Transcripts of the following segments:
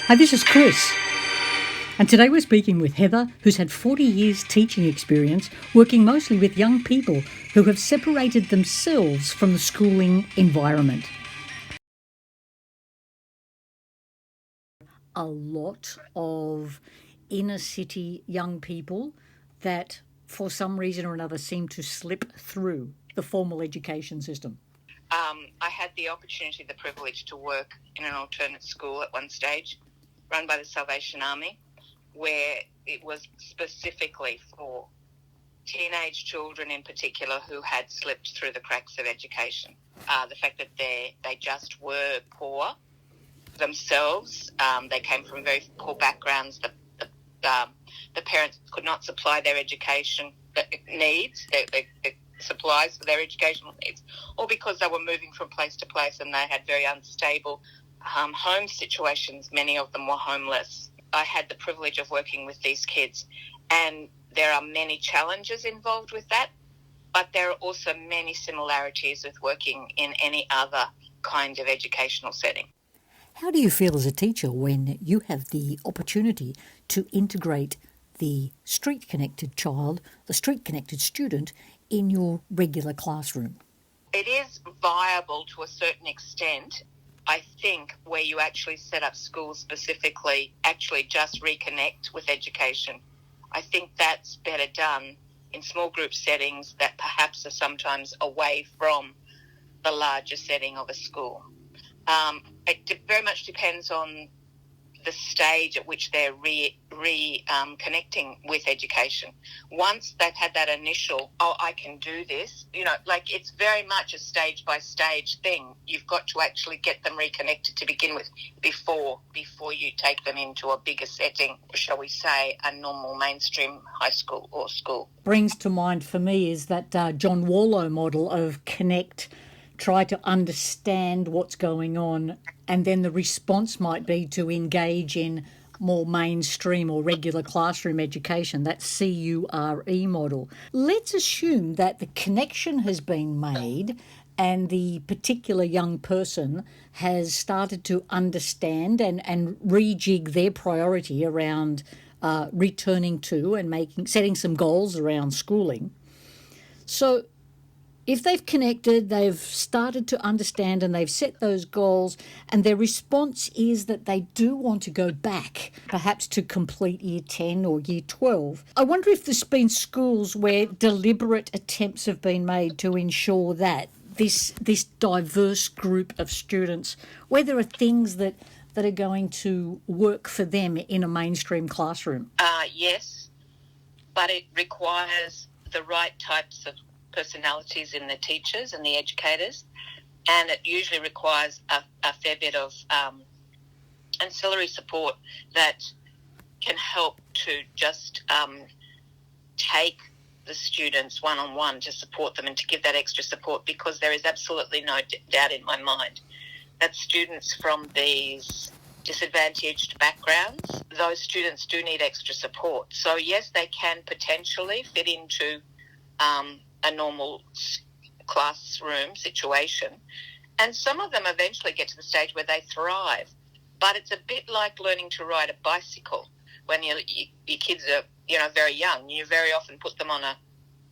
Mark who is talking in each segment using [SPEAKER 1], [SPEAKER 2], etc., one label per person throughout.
[SPEAKER 1] Hi, this is Chris. And today we're speaking with Heather, who's had 40 years teaching experience, working mostly with young people who have separated themselves from the schooling environment. A lot of inner city young people that, for some reason or another, seem to slip through the formal education system.
[SPEAKER 2] I had the opportunity, the privilege to work in an alternate school at one stage, run by the Salvation Army, where it was specifically for teenage children in particular who had slipped through the cracks of education. The fact that they just were poor themselves, they came from very poor backgrounds, the parents could not supply their education needs, their supplies for their educational needs, or because they were moving from place to place and they had very unstable home situations. Many of them were homeless. I had the privilege of working with these kids, and there are many challenges involved with that, but there are also many similarities with working in any other kind of educational setting.
[SPEAKER 1] How do you feel as a teacher when you have the opportunity to integrate the street-connected child, the street-connected student, in your regular classroom?
[SPEAKER 2] It is viable to a certain extent. I think where you actually set up schools specifically, actually just reconnect with education. I think that's better done in small group settings that perhaps are sometimes away from the larger setting of a school. It very much depends on the stage at which they're connecting with education. Once they've had that initial, I can do this, like it's very much a stage by stage thing. You've got to actually get them reconnected to begin with before you take them into a bigger setting, shall we say, a normal mainstream high school or school.
[SPEAKER 1] Brings to mind for me is that John Warlow model of connect, try to understand what's going on, and then the response might be to engage in more mainstream or regular classroom education, that CURE model. Let's assume that the connection has been made and the particular young person has started to understand and rejig their priority around returning to and setting some goals around schooling. So if they've connected, they've started to understand and they've set those goals, and their response is that they do want to go back, perhaps to complete year 10 or year 12. I wonder if there's been schools where deliberate attempts have been made to ensure that this diverse group of students, where there are things that are going to work for them in a mainstream classroom.
[SPEAKER 2] Yes, but it requires the right types of personalities in the teachers and the educators, and it usually requires a fair bit of ancillary support that can help to just take the students one-on-one to support them and to give that extra support, because there is absolutely no doubt in my mind that students from these disadvantaged backgrounds, those students do need extra support. So yes, they can potentially fit into a normal classroom situation, and some of them eventually get to the stage where they thrive. But it's a bit like learning to ride a bicycle. When your kids are very young, you very often put them on a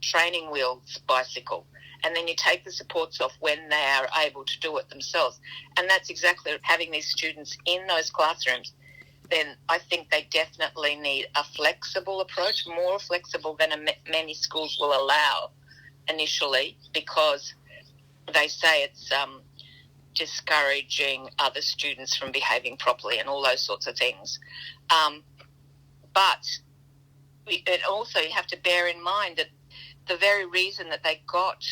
[SPEAKER 2] training wheels bicycle, and then you take the supports off when they are able to do it themselves. And that's exactly having these students in those classrooms. Then I think they definitely need a flexible approach, more flexible than many schools will allow initially, because they say it's discouraging other students from behaving properly and all those sorts of things. But also you have to bear in mind that the very reason that they got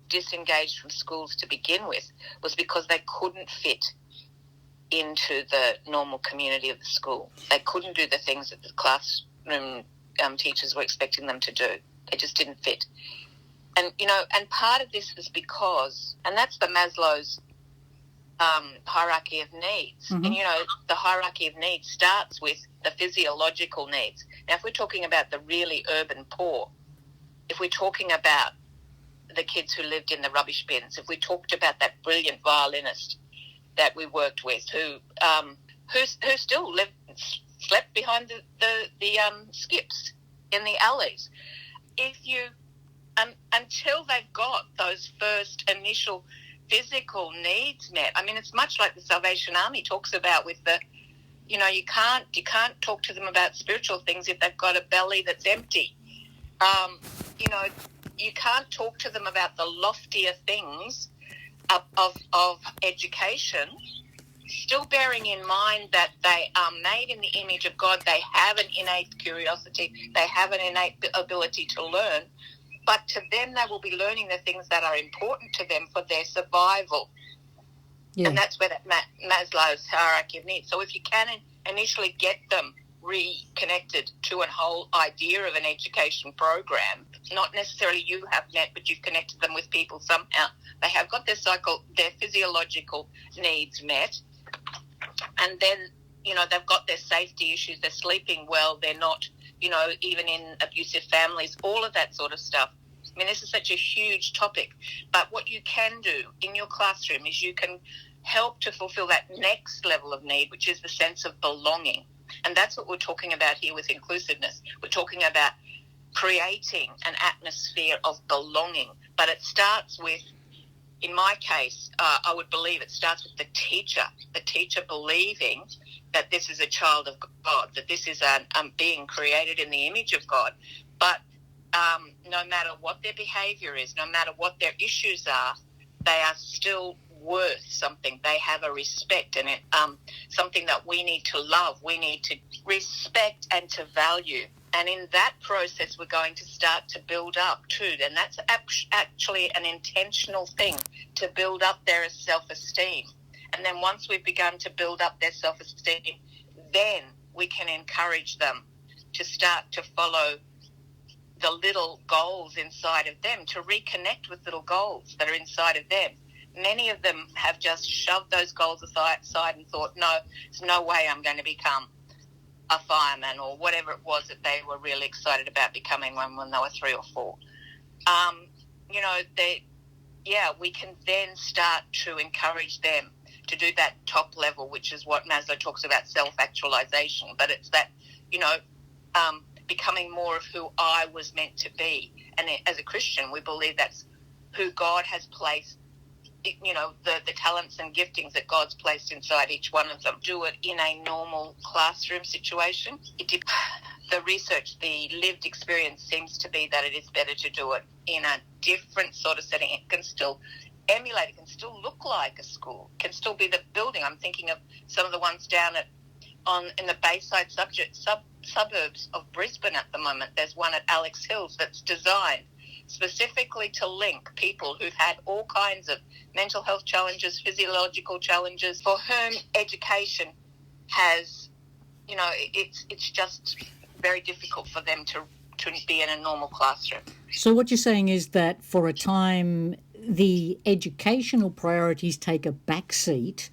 [SPEAKER 2] disengaged from schools to begin with was because they couldn't fit into the normal community of the school. They couldn't do the things that the classroom teachers were expecting them to do. They just didn't fit. And part of this is because, and that's the Maslow's hierarchy of needs. Mm-hmm. And, the hierarchy of needs starts with the physiological needs. Now, if we're talking about the really urban poor, if we're talking about the kids who lived in the rubbish bins, if we talked about that brilliant violinist that we worked with who who still slept behind the skips in the alleys. If you until they've got those first initial physical needs met, I mean, it's much like the Salvation Army talks about with the, you can't talk to them about spiritual things if they've got a belly that's empty. You can't talk to them about the loftier things of education, still bearing in mind that they are made in the image of God. They have an innate curiosity. They have an innate ability to learn. But to them, they will be learning the things that are important to them for their survival. Yeah. And that's where that Maslow's hierarchy of needs. So if you can initially get them reconnected to a whole idea of an education program, not necessarily you have met, but you've connected them with people somehow. They have got their physiological needs met, and then, they've got their safety issues, they're sleeping well, they're not, even in abusive families, all of that sort of stuff. I mean, this is such a huge topic, but what you can do in your classroom is you can help to fulfill that next level of need, which is the sense of belonging. And that's what we're talking about here with inclusiveness. We're talking about creating an atmosphere of belonging, but it starts with, in my case, I would believe it starts with the teacher believing that this is a child of God, that this is a being created in the image of God. But no matter what their behaviour is, no matter what their issues are, they are still worth something. They have a respect, and something that we need to love, we need to respect and to value. And in that process, we're going to start to build up too. And that's actually an intentional thing, to build up their self-esteem. And then once we've begun to build up their self-esteem, then we can encourage them to start to follow the little goals inside of them, to reconnect with little goals that are inside of them. Many of them have just shoved those goals aside and thought, no, there's no way I'm going to become a fireman, or whatever it was that they were really excited about becoming when they were 3 or 4. We can then start to encourage them to do that top level, which is what Maslow talks about, self-actualization. But it's that, becoming more of who I was meant to be. And as a Christian, we believe that's who God has placed, the talents and giftings that God's placed inside each one of them. Do it in a normal classroom situation. The research, the lived experience seems to be that it is better to do it in a different sort of setting. It can still emulate, it can still look like a school, it can still be the building. I'm thinking of some of the ones down in the Bayside suburbs of Brisbane at the moment. There's one at Alex Hills that's designed specifically to link people who've had all kinds of mental health challenges, physiological challenges, for whom education has, it's just very difficult for them to be in a normal classroom.
[SPEAKER 1] So what you're saying is that for a time, the educational priorities take a backseat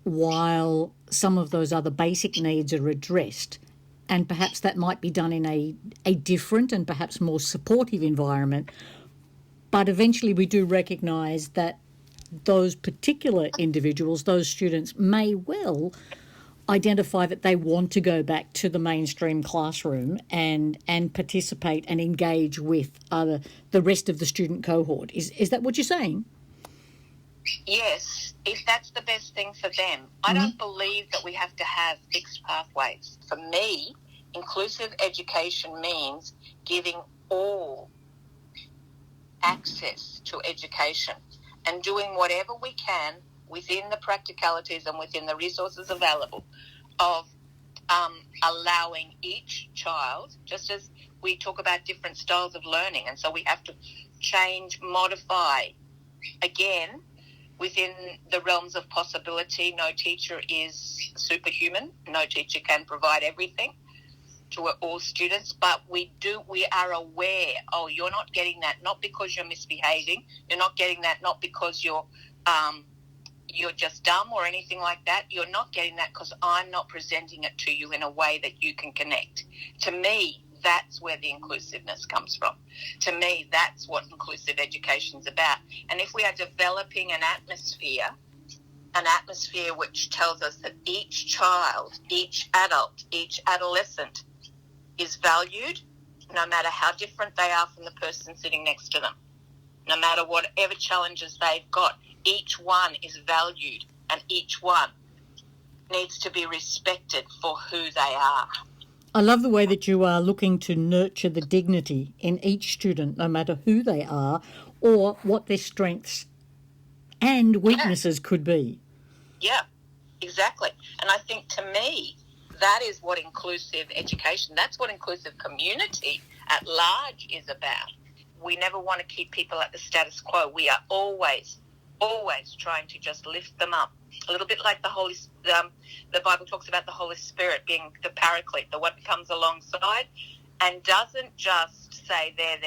[SPEAKER 1] while some of those other basic needs are addressed. And perhaps that might be done in a different and perhaps more supportive environment. But eventually we do recognise that those particular individuals, those students, may well identify that they want to go back to the mainstream classroom and participate and engage with the rest of the student cohort. Is that what you're saying?
[SPEAKER 2] Yes, if that's the best thing for them. I don't believe that we have to have fixed pathways. For me, inclusive education means giving all access to education and doing whatever we can within the practicalities and within the resources available of allowing each child, just as we talk about different styles of learning, and so we have to change, modify, again, within the realms of possibility. No teacher is superhuman. No teacher can provide everything to all students, but we are aware, you're not getting that, not because you're misbehaving, you're not getting that, not because you're just dumb or anything like that. You're not getting that because I'm not presenting it to you in a way that you can connect. To me, that's where the inclusiveness comes from. To me, that's what inclusive education is about. And if we are developing an atmosphere an atmosphere which tells us that each child, each adult, each adolescent is valued, no matter how different they are from the person sitting next to them. No matter whatever challenges they've got, each one is valued and each one needs to be respected for who they are.
[SPEAKER 1] I love the way that you are looking to nurture the dignity in each student, no matter who they are or what their strengths and weaknesses could be.
[SPEAKER 2] Yeah, exactly. And I think, to me, that is what inclusive education, that's what inclusive community at large is about. We never want to keep people at the status quo. We are always trying to just lift them up. A little bit like the Bible talks about the Holy Spirit being the paraclete, the one that comes alongside and doesn't just say there,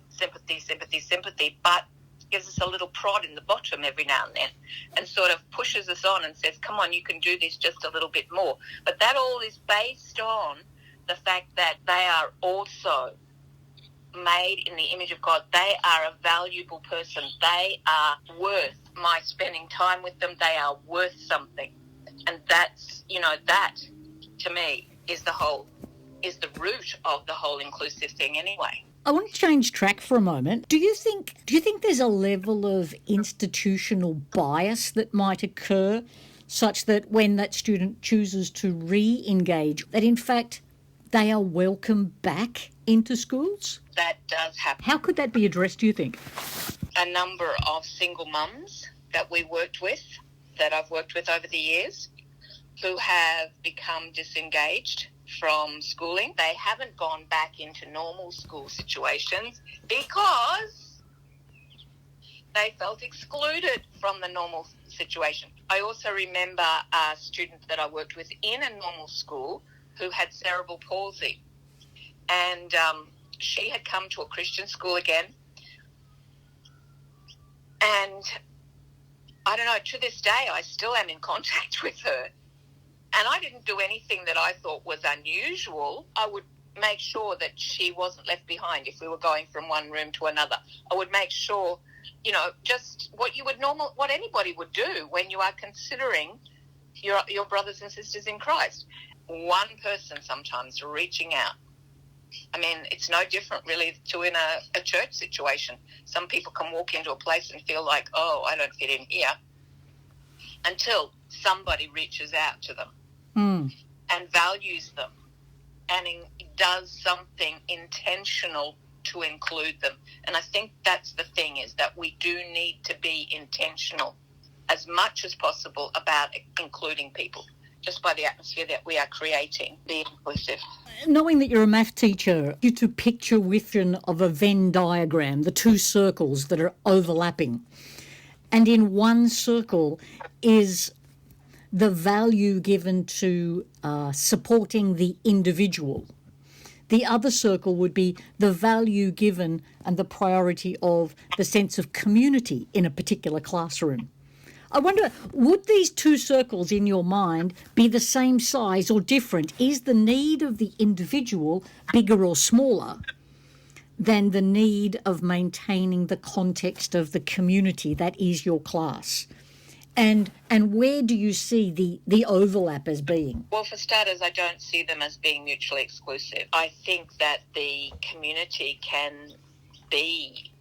[SPEAKER 2] sympathy, but gives us a little prod in the bottom every now and then and sort of pushes us on and says, come on, you can do this just a little bit more. But that all is based on the fact that they are also made in the image of God. They are a valuable person. They are worth my spending time with them. They are worth something. And that's, that to me is the root of the whole inclusive thing anyway.
[SPEAKER 1] I want to change track for a moment. Do you think there's a level of institutional bias that might occur such that when that student chooses to re-engage, that in fact they are welcome back into schools?
[SPEAKER 2] That does happen.
[SPEAKER 1] How could that be addressed, do you think?
[SPEAKER 2] A number of single mums that I've worked with over the years, who have become disengaged from schooling. They haven't gone back into normal school situations because they felt excluded from the normal situation. I also remember a student that I worked with in a normal school who had cerebral palsy, and she had come to a Christian school again, and I don't know, to this day I still am in contact with her. And I didn't do anything that I thought was unusual. I would make sure that she wasn't left behind if we were going from one room to another. I would make sure, just what anybody would do when you are considering your brothers and sisters in Christ. One person sometimes reaching out. I mean, it's no different really to in a church situation. Some people can walk into a place and feel like, oh, I don't fit in here, until somebody reaches out to them and values them and does something intentional to include them. And I think that's the thing, is that we do need to be intentional as much as possible about including people, just by the atmosphere that we are creating, be inclusive.
[SPEAKER 1] Knowing that you're a math teacher, you to picture vision of a Venn diagram, the two circles that are overlapping. And in one circle is the value given to supporting the individual. The other circle would be the value given and the priority of the sense of community in a particular classroom. I wonder, would these two circles in your mind be the same size or different? Is the need of the individual bigger or smaller than the need of maintaining the context of the community that is your class? And where do you see the overlap as being?
[SPEAKER 2] Well, for starters, I don't see them as being mutually exclusive. I think that the community can be,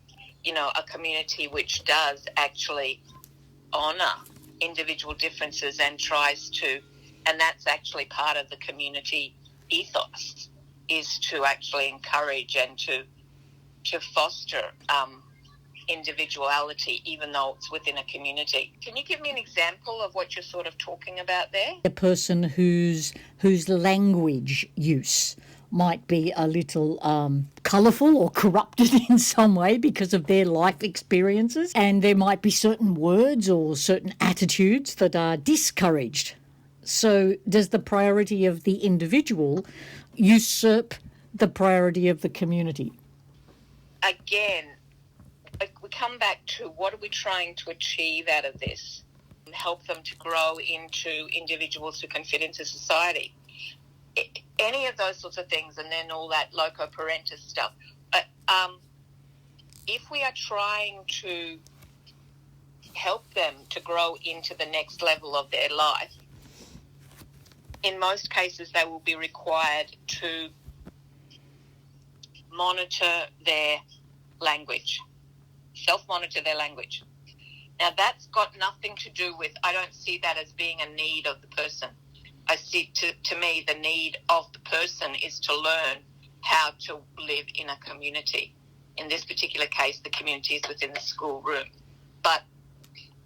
[SPEAKER 2] a community which does actually honour individual differences and tries to, and that's actually part of the community ethos, is to actually encourage and to foster individuality, even though it's within a community. Can you give me an example of what you're sort of talking about there?
[SPEAKER 1] A person whose language use might be a little colourful or corrupted in some way because of their life experiences, and there might be certain words or certain attitudes that are discouraged. So does the priority of the individual usurp the priority of the community?
[SPEAKER 2] Again, we come back to what are we trying to achieve out of this? Help them to grow into individuals who can fit into society. Any of those sorts of things, and then all that loco parentis stuff. If we are trying to help them to grow into the next level of their life, in most cases they will be required to monitor their language, self-monitor their language. Now, that's got nothing to do with, I don't see that as being a need of the person. I see, to me, the need of the person is to learn how to live in a community. In this particular case, the community is within the school room. But,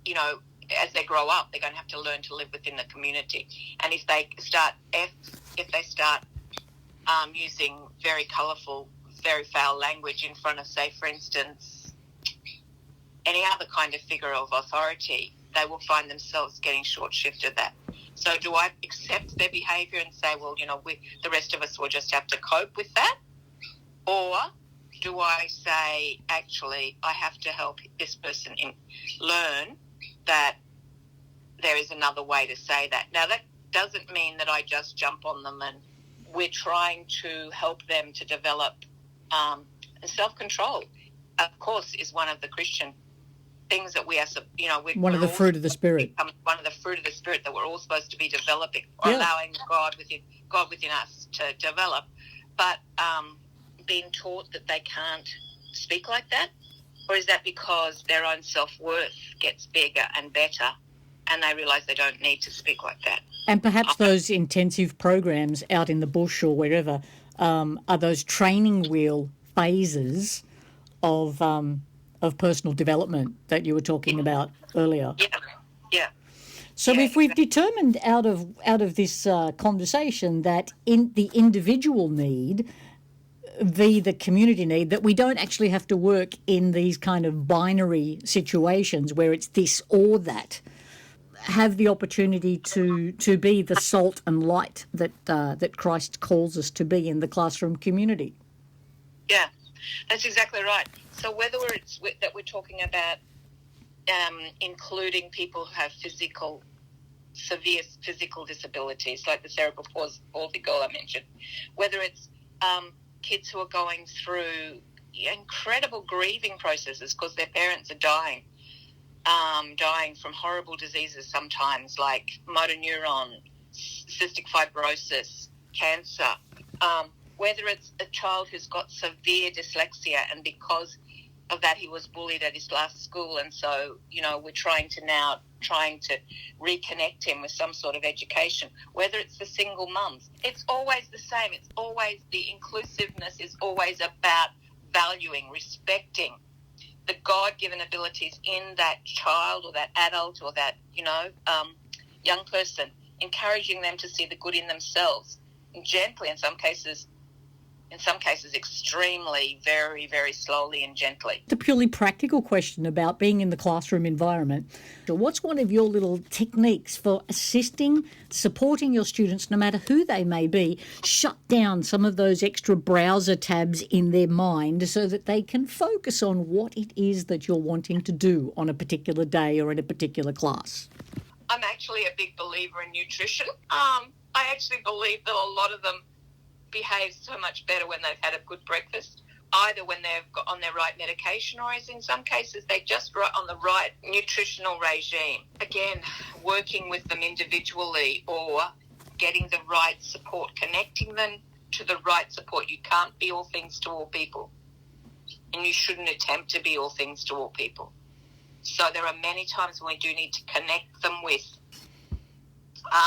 [SPEAKER 2] you know, as they grow up, they're going to have to learn to live within the community. And if they start using very colourful, very foul language in front of, say, for instance, any other kind of figure of authority, they will find themselves getting short-shifted of that. So do I accept their behaviour and say, well, you know, the rest of us will just have to cope with that? Or do I say, actually, I have to help this person learn that there is another way to say that? Now, that doesn't mean that I just jump on them, and we're trying to help them to develop self-control, of course, is one of the Christian things that we are, you know,
[SPEAKER 1] one of the fruit of the Spirit.
[SPEAKER 2] One of the fruit of the Spirit that we're all supposed to be developing, or allowing God within us to develop. But being taught that they can't speak like that, or is that because their own self-worth gets bigger and better, and they realise they don't need to speak like that?
[SPEAKER 1] And perhaps those intensive programs out in the bush or wherever are those training wheel phases of personal development that you were talking about earlier.
[SPEAKER 2] Yeah.
[SPEAKER 1] So if we've determined out of this conversation that in the individual need the community need, that we don't actually have to work in these kind of binary situations where it's this or that, have the opportunity to be the salt and light that Christ calls us to be in the classroom community.
[SPEAKER 2] Yeah, that's exactly right. So whether it's that we're talking about including people who have severe physical disabilities, like the cerebral palsy girl I mentioned, whether it's kids who are going through incredible grieving processes because their parents are dying from horrible diseases sometimes, like motor neuron, cystic fibrosis, cancer, whether it's a child who's got severe dyslexia and because of that he was bullied at his last school, and so, you know, we're trying to reconnect him with some sort of education, whether it's the single mums. It's always the same. It's always, the inclusiveness is always about valuing, respecting the God-given abilities in that child or that adult or that, you know, young person, encouraging them to see the good in themselves, and gently, in some cases extremely, very, very slowly and gently.
[SPEAKER 1] It's a purely practical question about being in the classroom environment. So what's one of your little techniques for assisting, supporting your students, no matter who they may be, shut down some of those extra browser tabs in their mind so that they can focus on what it is that you're wanting to do on a particular day or in a particular class?
[SPEAKER 2] I'm actually a big believer in nutrition. I actually believe that a lot of them behave so much better when they've had a good breakfast, either when they've got on their right medication, or as in some cases they just on the right nutritional regime. Again, working with them individually or getting the right support, connecting them to the right support. You can't be all things to all people, and you shouldn't attempt to be all things to all people. So there are many times when we do need to connect them with,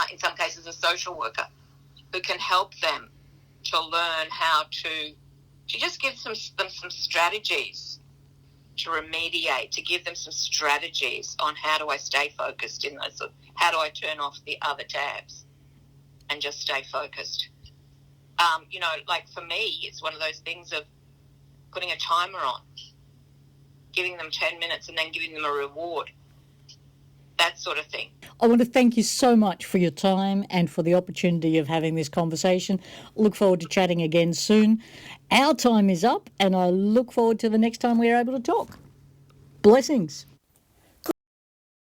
[SPEAKER 2] in some cases, a social worker who can help them to learn how to just give them some strategies to remediate, to give them some strategies on how do I stay focused in those, how do I turn off the other tabs and just stay focused. You know, like for me, it's one of those things of putting a timer on, giving them 10 minutes and then giving them a reward. That sort of thing.
[SPEAKER 1] I want to thank you so much for your time and for the opportunity of having this conversation. Look forward to chatting again soon. Our time is up, and I look forward to the next time we're able to talk. Blessings.